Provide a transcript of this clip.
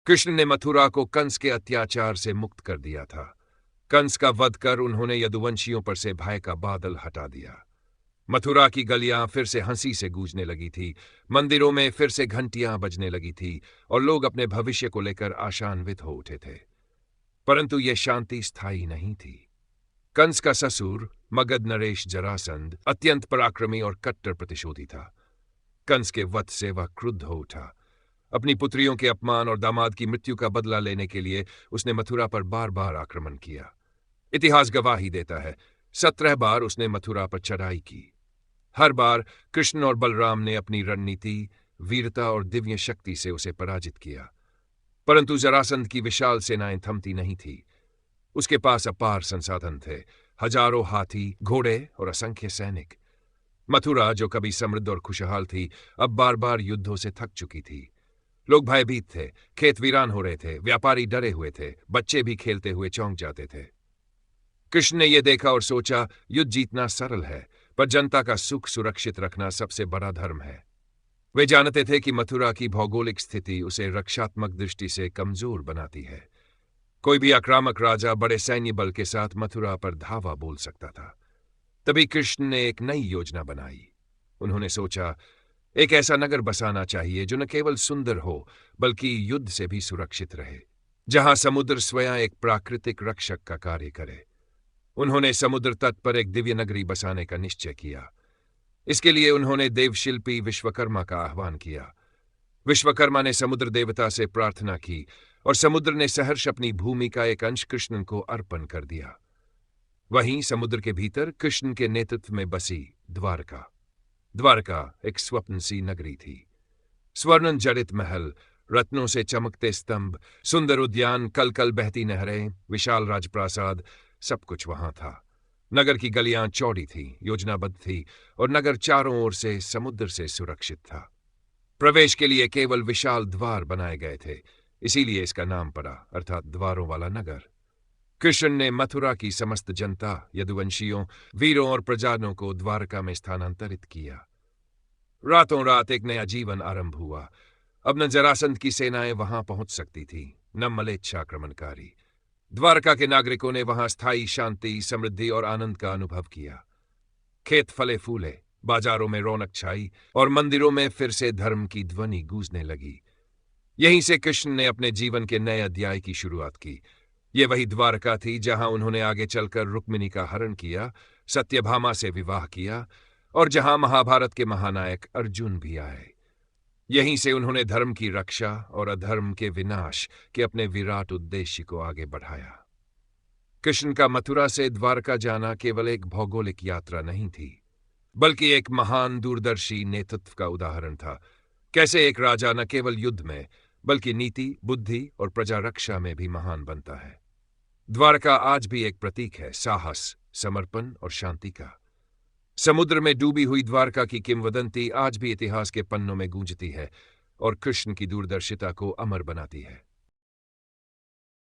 कृष्ण ने मथुरा को कंस के अत्याचार से मुक्त कर दिया था। कंस का वध कर उन्होंने यदुवंशियों पर से भय का बादल हटा दिया। मथुरा की गलियां फिर से हंसी से गूंजने लगी थी, मंदिरों में फिर से घंटियां बजने लगी थी और लोग अपने भविष्य को लेकर आशान्वित हो उठे थे। परंतु यह शांति स्थायी नहीं थी। कंस का ससुर मगध नरेश जरासंध अत्यंत पराक्रमी और कट्टर प्रतिशोधी था। कंस के वध से वह क्रुद्ध हो उठा। अपनी पुत्रियों के अपमान और दामाद की मृत्यु का बदला लेने के लिए उसने मथुरा पर बार बार आक्रमण किया। इतिहास गवाही देता है, 17 बार उसने मथुरा पर चढ़ाई की। हर बार कृष्ण और बलराम ने अपनी रणनीति, वीरता और दिव्य शक्ति से उसे पराजित किया। परंतु जरासंध की विशाल सेनाएं थमती नहीं थी। उसके पास अपार संसाधन थे, हजारों हाथी, घोड़े और असंख्य सैनिक। मथुरा, जो कभी समृद्ध और खुशहाल थी, अब बार बार युद्धों से थक चुकी थी। लोग भयभीत थे, खेत वीरान हो रहे थे, व्यापारी डरे हुए थे, बच्चे भी खेलते हुए चौंक जाते थे। कृष्ण ने यह देखा और सोचा, युद्ध जीतना सरल है, पर जनता का सुख सुरक्षित रखना सबसे बड़ा धर्म है। वे जानते थे कि मथुरा की भौगोलिक स्थिति उसे रक्षात्मक दृष्टि से कमजोर बनाती है। कोई भी आक्रामक राजा बड़े सैन्य बल के साथ मथुरा पर धावा बोल सकता था। तभी कृष्ण ने एक नई योजना बनाई। उन्होंने सोचा, एक ऐसा नगर बसाना चाहिए जो न केवल सुंदर हो, बल्कि युद्ध से भी सुरक्षित रहे, जहां समुद्र स्वयं एक प्राकृतिक रक्षक का कार्य करे। उन्होंने समुद्र तट पर एक दिव्य नगरी बसाने का निश्चय किया। इसके लिए उन्होंने देवशिल्पी विश्वकर्मा का आह्वान किया। विश्वकर्मा ने समुद्र देवता से प्रार्थना की और समुद्र ने सहर्ष अपनी भूमि का एक अंश कृष्ण को अर्पण कर दिया। वहीं समुद्र के भीतर कृष्ण के नेतृत्व में बसी द्वारका। द्वारका एक स्वप्न सी नगरी थी। स्वर्ण जड़ित महल, रत्नों से चमकते स्तंभ, सुंदर उद्यान, कल कल बहती नहरें, विशाल राजप्रासाद, सब कुछ वहां था। नगर की गलियां चौड़ी थीं, योजनाबद्ध थी और नगर चारों ओर से समुद्र से सुरक्षित था। प्रवेश के लिए केवल विशाल द्वार बनाए गए थे, इसीलिए इसका नाम पड़ा, अर्थात द्वारों वाला नगर। कृष्ण ने मथुरा की समस्त जनता, यदुवंशियों, वीरों और प्रजाजनों को द्वारका में स्थानांतरित किया। रातों रात एक नया जीवन आरंभ हुआ। अब न जरासंध की सेनाएं वहां पहुंच सकती थी, न मलेच्छ आक्रमणकारी। द्वारका के नागरिकों ने वहां स्थायी शांति, समृद्धि और आनंद का अनुभव किया। खेत फले फूले, बाजारों में रौनक छाई और मंदिरों में फिर से धर्म की ध्वनि गूंजने लगी। यहीं से कृष्ण ने अपने जीवन के नए अध्याय की शुरुआत की। ये वही द्वारका थी जहां उन्होंने आगे चलकर रुक्मिणी का हरण किया, सत्यभामा से विवाह किया और जहां महाभारत के महानायक अर्जुन भी आए। यहीं से उन्होंने धर्म की रक्षा और अधर्म के विनाश के अपने विराट उद्देश्य को आगे बढ़ाया। कृष्ण का मथुरा से द्वारका जाना केवल एक भौगोलिक यात्रा नहीं थी, बल्कि एक महान दूरदर्शी नेतृत्व का उदाहरण था। कैसे एक राजा न केवल युद्ध में, बल्कि नीति, बुद्धि और प्रजा रक्षा में भी महान बनता है। द्वारका आज भी एक प्रतीक है साहस, समर्पण और शांति का। समुद्र में डूबी हुई द्वारका की किंवदंती आज भी इतिहास के पन्नों में गूंजती है और कृष्ण की दूरदर्शिता को अमर बनाती है।